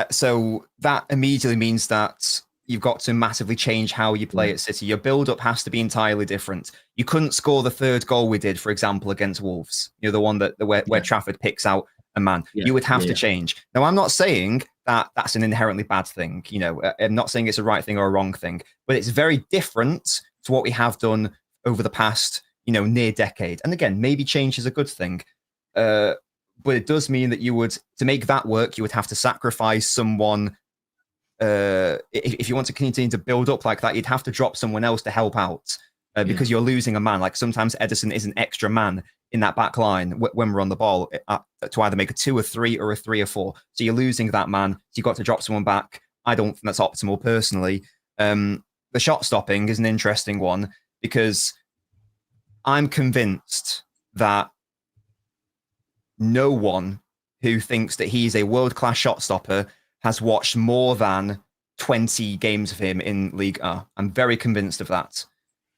so that immediately means that you've got to massively change how you play at City. Your build-up has to be entirely different. You couldn't score the third goal we did, for example, against Wolves. You know, the one where Trafford picks out a man. You would have to change. Now, I'm not saying that that's an inherently bad thing. You know, I'm not saying it's a right thing or a wrong thing, but it's very different to what we have done over the past, near decade. And again, maybe change is a good thing. But it does mean that to make that work, you would have to sacrifice someone. If you want to continue to build up like that, you'd have to drop someone else to help out. because you're losing a man. Like sometimes Ederson is an extra man in that back line when we're on the ball to either make a 2 or 3 or a 3 or 4. So you're losing that man. So you've got to drop someone back. I don't think that's optimal personally. The shot stopping is an interesting one because I'm convinced that no one who thinks that he's a world-class shot stopper has watched more than 20 games of him in Ligue 1. I'm very convinced of that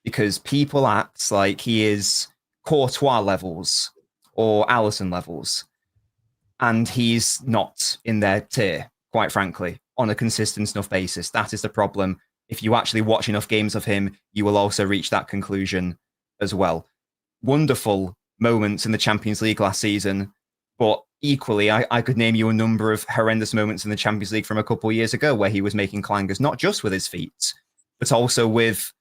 because people act like he is Courtois levels or Alisson levels, and he's not in their tier, quite frankly, on a consistent enough basis. That is the problem. If you actually watch enough games of him, you will also reach that conclusion as well. Wonderful moments in the Champions League last season, but equally, I could name you a number of horrendous moments in the Champions League from a couple of years ago where he was making clangers, not just with his feet, but also with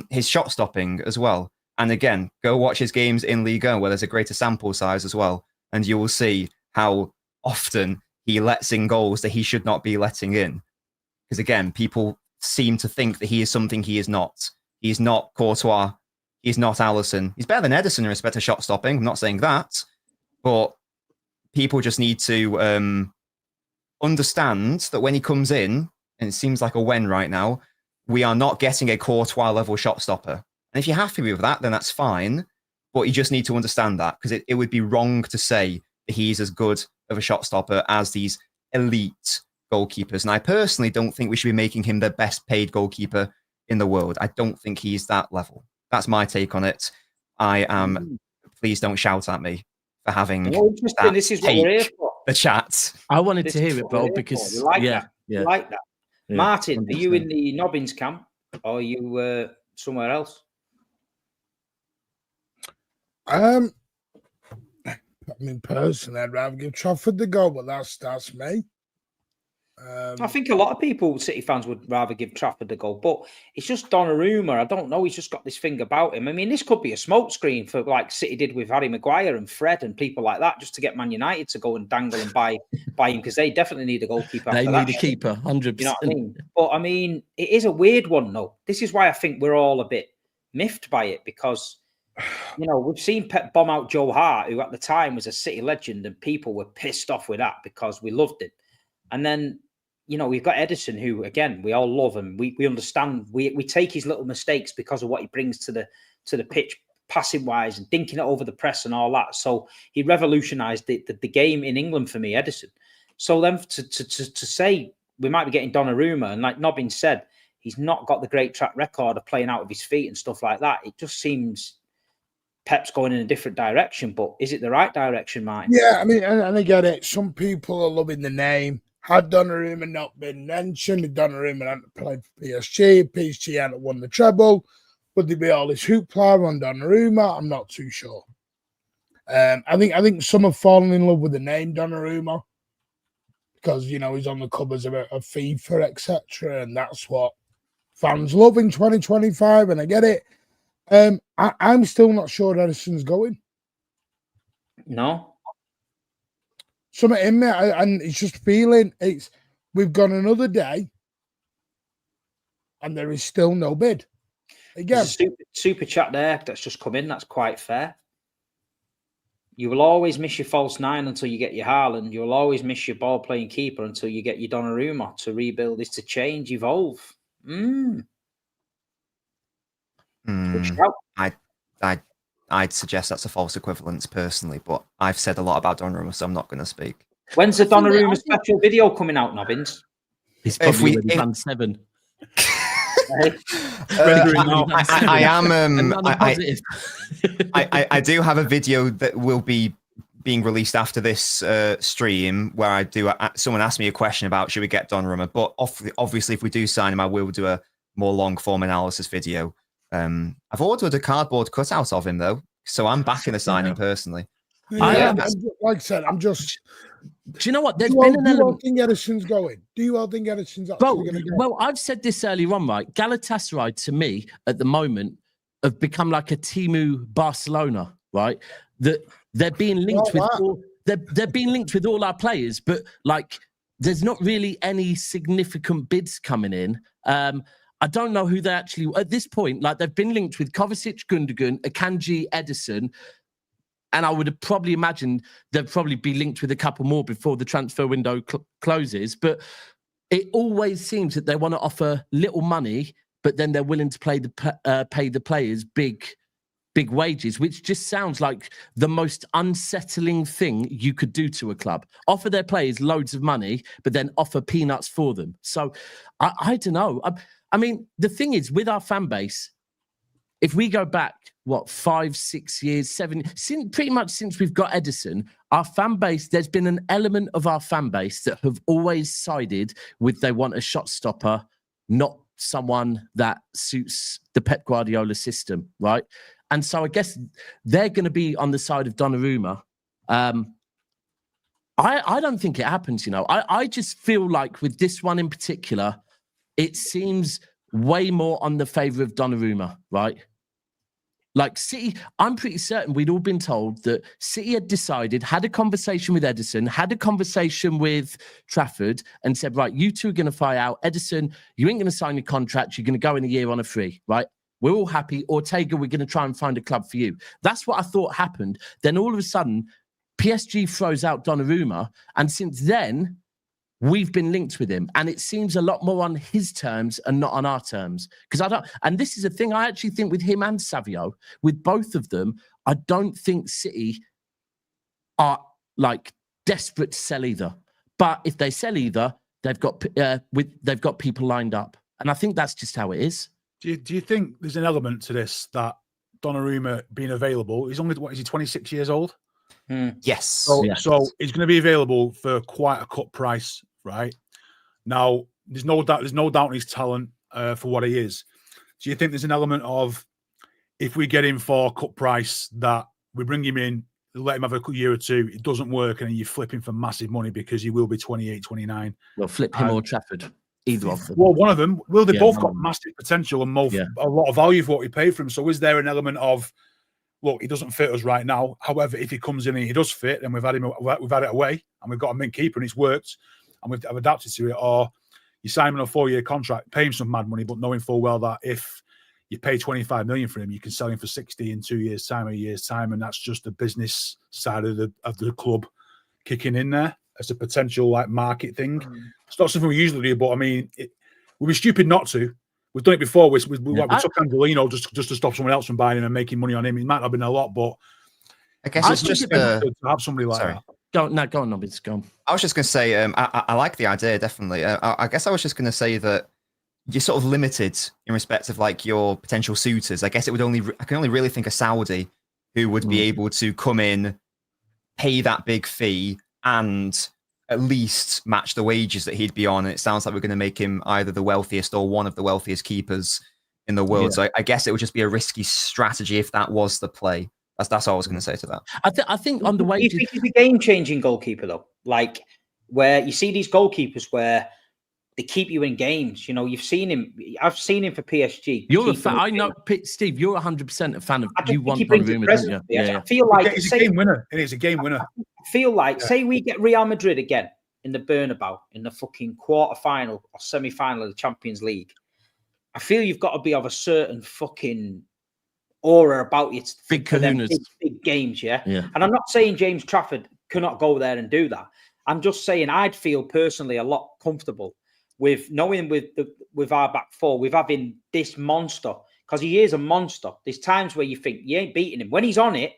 his shot stopping as well. And again, go watch his games in Ligue 1 where there's a greater sample size as well, and you will see how often he lets in goals that he should not be letting in. Because again, people seem to think that he is something he is not. He's not Courtois. He's not Alisson. He's better than Ederson in respect to shot stopping. I'm not saying that, but people just need to understand that when he comes in, and it seems like a when right now, we are not getting a Courtois level shot stopper. And if you're happy with that, then that's fine. But you just need to understand that because it would be wrong to say that he's as good of a shot stopper as these elite goalkeepers. And I personally don't think we should be making him the best paid goalkeeper in the world. I don't think he's that level. That's my take on it. I am. Please don't shout at me for having this is what we're here for. The chat. I wanted to hear it, bro, because you like that. Yeah. Martin, 100%. Are you in the Nobbins camp or are you somewhere else? I mean, personally, I'd rather give Trafford the goal, but that's me. I think a lot of people, City fans, would rather give Trafford the goal, but it's just Donnarumma. I don't know. He's just got this thing about him. I mean, this could be a smokescreen for like City did with Harry Maguire and Fred and people like that, just to get Man United to go and dangle and buy him because they definitely need a goalkeeper. They need a keeper, 100%. You know what I mean? But I mean, it is a weird one, though. This is why I think we're all a bit miffed by it because, you know, we've seen Pep bomb out Joe Hart, who at the time was a City legend, and people were pissed off with that because we loved it. And then, you know, we've got Ederson, who, again, we all love and we understand. We take his little mistakes because of what he brings to the pitch, passing wise and dinking it over the press and all that. So he revolutionised the game in England for me, Ederson. So then to say we might be getting Donnarumma, and like Nobbin said, he's not got the great track record of playing out of his feet and stuff like that. It just seems Pep's going in a different direction, but is it the right direction, Martin? Yeah, I mean, and I get it. Some people are loving the name. Had Donnarumma not been mentioned, if Donnarumma hadn't played for PSG hadn't won the treble, would there be all this hoopla on Donnarumma? I'm not too sure. I think some have fallen in love with the name Donnarumma because, you know, he's on the covers of FIFA, etc., and that's what fans love in 2025, and I get it. I'm still not sure Ederson's going. No. Something in there, and it's just feeling we've gone another day, and there is still no bid. Again, super chat there that's just come in. That's quite fair. You will always miss your false nine until you get your Haaland. You will always miss your ball playing keeper until you get your Donnarumma. To rebuild is to change, evolve. I'd suggest that's a false equivalence personally, but I've said a lot about Donnarumma, so I'm not going to speak. When's the Donnarumma special video coming out, Nobbins? He's probably band 7. I do have a video that will be being released after this stream where I do. Someone asked me a question about should we get Donnarumma, but obviously if we do sign him, I will do a more long form analysis video. I've ordered a cardboard cutout of him though, so I'm backing the signing personally. Yeah, like I said, I'm just. Do you know what? There's been an element. Do you all think Ederson's going? Do you all think Ederson's actually going to go? Well, I've said this earlier on, right? Galatasaray, to me, at the moment, have become like a Timu Barcelona, right? That they're being linked with all. They're being linked with all our players, but like, there's not really any significant bids coming in. I don't know who they actually, at this point, like they've been linked with Kovacic, Gundogan, Akanji, Ederson, and I would have probably imagined they'd probably be linked with a couple more before the transfer window closes. But it always seems that they want to offer little money, but then they're willing to pay the players big wages, which just sounds like the most unsettling thing you could do to a club. Offer their players loads of money, but then offer peanuts for them. So I don't know. I mean, the thing is, with our fan base, if we go back, 5, 6 years, 7, pretty much since we've got Ederson, our fan base, there's been an element of our fan base that have always sided with they want a shot stopper, not someone that suits the Pep Guardiola system, right? And so I guess they're going to be on the side of Donnarumma. I don't think it happens, I just feel like with this one in particular, it seems way more on the favour of Donnarumma, right? Like City, I'm pretty certain we'd all been told that City had decided, had a conversation with Ederson, had a conversation with Trafford and said, right, you two are going to fly out. Ederson, you ain't going to sign your contract. You're going to go in a year on a free, right? We're all happy. Ortega, we're going to try and find a club for you. That's what I thought happened. Then all of a sudden, PSG throws out Donnarumma. And since then, we've been linked with him. And it seems a lot more on his terms and not on our terms. And this is a thing I actually think with him and Savinho, with both of them, I don't think City are like desperate to sell either. But if they sell either, they've got people lined up. And I think that's just how it is. Do you think there's an element to this that Donnarumma being available, he's only, is he 26 years old? Yes. So he's going to be available for quite a cut price, right? Now, there's no doubt in his talent for what he is. Do you think there's an element of, if we get him for a cut price, that we bring him in, let him have a year or two, it doesn't work, and then you flip him for massive money because he will be 28, 29? Well, flip him or Trafford. Either of them. Well, one of them. Well, they both got massive potential and a lot of value for what we paid for him. So is there an element of, look, he doesn't fit us right now. However, if he comes in and he does fit, and we've had it away, and we've got a mint keeper and it's worked, and we've adapted to it, or you sign him on a 4-year contract, pay him some mad money, but knowing full well that if you pay 25 million for him, you can sell him for 60 in 2 years' time, a year's time, and that's just the business side of the club kicking in there as a potential like market thing. It's not something we usually do, but I mean, we'd be stupid not to. We've done it before. We took Angelino just to stop someone else from buying him and making money on him. It might not have been a lot, but I guess it's just to have somebody like that. Go on, Nobby, go on. I was just going to say, I like the idea, definitely. I guess I was just going to say that you're sort of limited in respect of like your potential suitors. I guess I can only really think of Saudi who would be able to come in, pay that big fee, and at least match the wages that he'd be on. And it sounds like we're going to make him either the wealthiest or one of the wealthiest keepers in the world. So I guess it would just be a risky strategy if that was the play. That's all I was going to say to that. I think on the way... Do you think he's a game-changing goalkeeper, though? Like, where you see these goalkeepers where they keep you in games. You've seen him. I've seen him for PSG. You're a fan. I know, Steve, you're 100% a fan of... You want Donnarumma, don't you? Yeah. I feel like... He's a game winner. It is a game winner. I feel like, say we get Real Madrid again in the Bernabeu in the fucking quarter-final or semi-final of the Champions League. I feel you've got to be of a certain fucking aura about you big games, yeah? And I'm not saying James Trafford cannot go there and do that. I'm just saying I'd feel personally a lot comfortable with knowing with our back four, with having this monster, because he is a monster. There's times where you think you ain't beating him. When he's on it,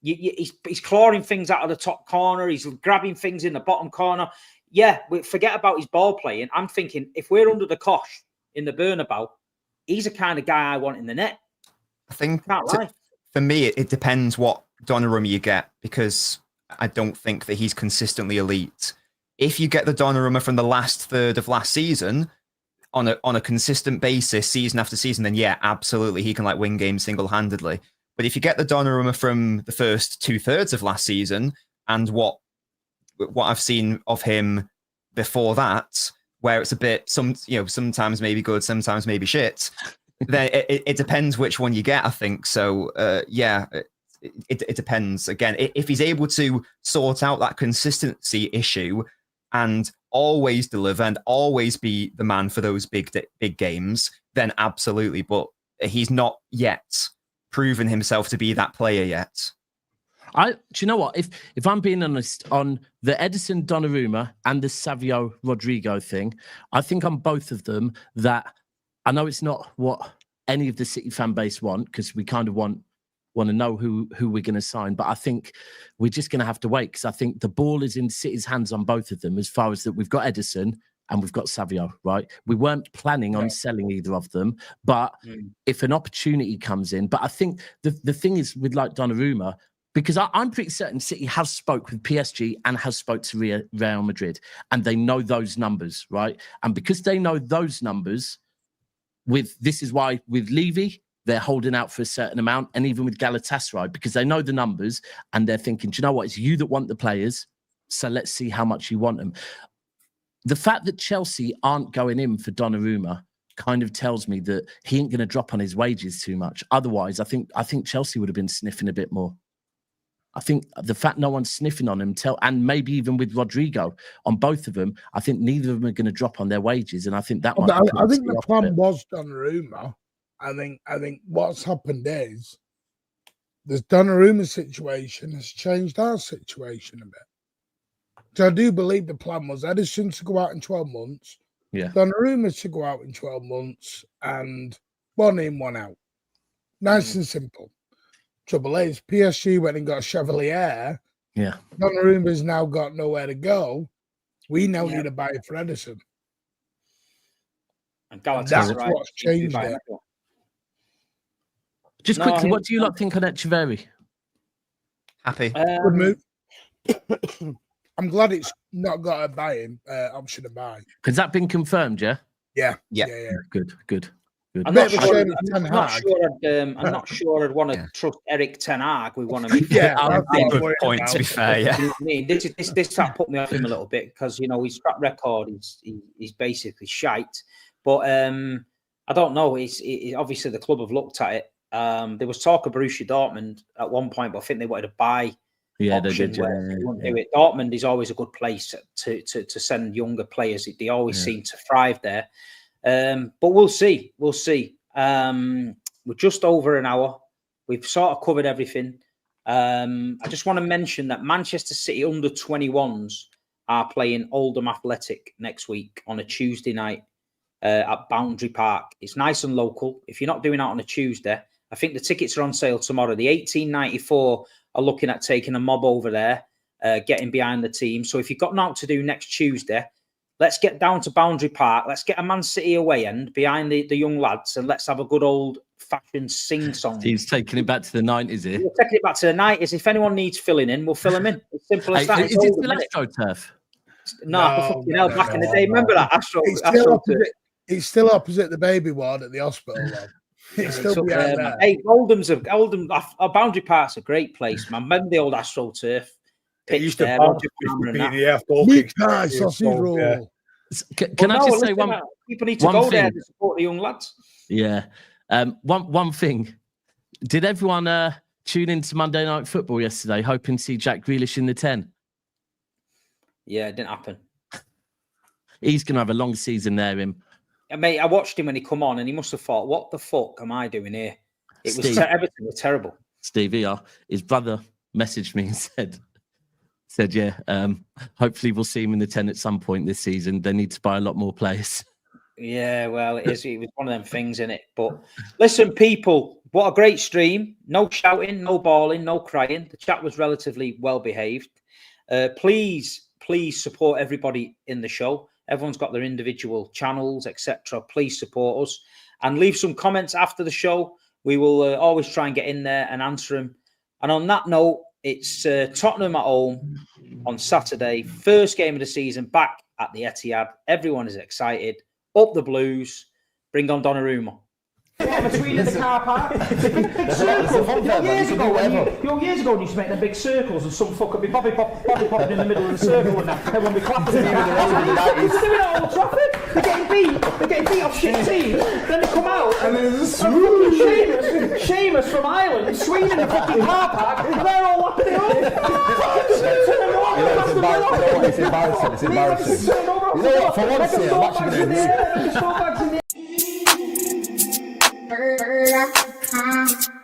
he's clawing things out of the top corner. He's grabbing things in the bottom corner. Yeah, forget about his ball playing. I'm thinking if we're under the cosh in the Bernabeu, he's the kind of guy I want in the net. I think for me, it depends what Donnarumma you get, because I don't think that he's consistently elite. If you get the Donnarumma from the last third of last season on a consistent basis, season after season, then yeah, absolutely, he can like win games single-handedly. But if you get the Donnarumma from the first 2/3 of last season and what I've seen of him before that, where it's a bit sometimes maybe good, sometimes maybe shit, then it depends which one you get, I think. So it depends. Again, if he's able to sort out that consistency issue and always deliver and always be the man for those big games, then absolutely. But he's not yet proven himself to be that player yet. Do you know what? If I'm being honest, on the Ederson Donnarumma and the Savinho Rodrygo thing, I think on both of them that I know it's not what any of the City fan base want, because we kind of want to know who we're going to sign. But I think we're just going to have to wait, because I think the ball is in City's hands on both of them, as far as that we've got Ederson and we've got Savinho, right? We weren't planning on selling either of them, but if an opportunity comes in, but I think the thing is with like Donnarumma, because I'm pretty certain City has spoke with PSG and has spoke to Real Madrid, and they know those numbers, right? And because they know those numbers, this is why with Levy, they're holding out for a certain amount, and even with Galatasaray, because they know the numbers and they're thinking, do you know what? It's you that want the players, so let's see how much you want them. The fact that Chelsea aren't going in for Donnarumma kind of tells me that he ain't going to drop on his wages too much. Otherwise, I think Chelsea would have been sniffing a bit more. I think the fact no one's sniffing on him, and maybe even with Rodrygo, on both of them, I think neither of them are going to drop on their wages, and I think that. I think the plan was Donnarumma. I think what's happened is the Donnarumma situation has changed our situation a bit. So I do believe the plan was Ederson to go out in 12 months, Donnarumma to go out in 12 months, and one in, one out. Nice and simple. Trouble is, PSG went and got Chevalier. Yeah. Donnarumma's now got nowhere to go. We now need a buyer for Ederson. And that's what's changed it. Just quickly, what do you lot think on Echeverri? Happy. Good move. I'm glad it's not got a buying option to buy. Has that been confirmed, yeah? Yeah. Good. I'm not sure I'd want to trust Eric Ten Hag. We want to make good point, to be fair. Yeah, I mean, this put me off him a little bit, because his track record is basically shite. But I don't know. Obviously the club have looked at it. There was talk of Borussia Dortmund at one point, but I think they wanted to buy. Yeah, they did. Do it. Dortmund is always a good place to send younger players. They always seem to thrive there. But we'll see. We're just over an hour. We've sort of covered everything. I just want to mention that Manchester City under 21s are playing Oldham Athletic next week on a Tuesday night at Boundary Park. It's nice and local. If you're not doing that on a Tuesday, I think the tickets are on sale tomorrow. The 1894 are looking at taking a mob over there, getting behind the team. So if you've got nothing to do next Tuesday, let's get down to Boundary Park. Let's get a Man City away end behind the young lads, and let's have a good old-fashioned sing-song. He's taking it back to the 90s here. We're taking it back to the 90s. If anyone needs filling in, we'll fill them in. It's simple as that. Is it still AstroTurf? No, back in the day. Remember that? It's still opposite the baby ward at the hospital, though. It's still behind there. Hey, Oldham, Boundary Park's a great place, man. Remember the old AstroTurf? It used to Can I just say one? People need to go there to support the young lads. Yeah. One thing. Did everyone tune into Monday Night Football yesterday, hoping to see Jack Grealish in the 10? Yeah, it didn't happen. He's going to have a long season there, him. Mate, I watched him when he come on, and he must have thought, "What the fuck am I doing here?" Everything was terrible. Steve, his brother messaged me and said, yeah, hopefully we'll see him in the 10 at some point this season. They need to buy a lot more players. Yeah, well, it was one of them things, innit? But listen, people, what a great stream. No shouting, no bawling, no crying. The chat was relatively well behaved. Please support everybody in the show. Everyone's got their individual channels, etc. Please support us and leave some comments after the show. We will always try and get in there and answer them. And on that note, it's Tottenham at home on Saturday. First game of the season back at the Etihad. Everyone is excited. Up the Blues. Bring on Donnarumma. Between in the car park. Years ago, when you used to make them big circles and some fucker be bobby popping in the middle of the circle and that. Everyone be clapping. They're doing it at Old Trafford. They're getting beat off shit teams. Then they come out and there's Seamus from Ireland swinging in the fucking car park and they're all lapping it up. It's embarrassing. It's embarrassing. You know what? For once here, I'm actually going to agree.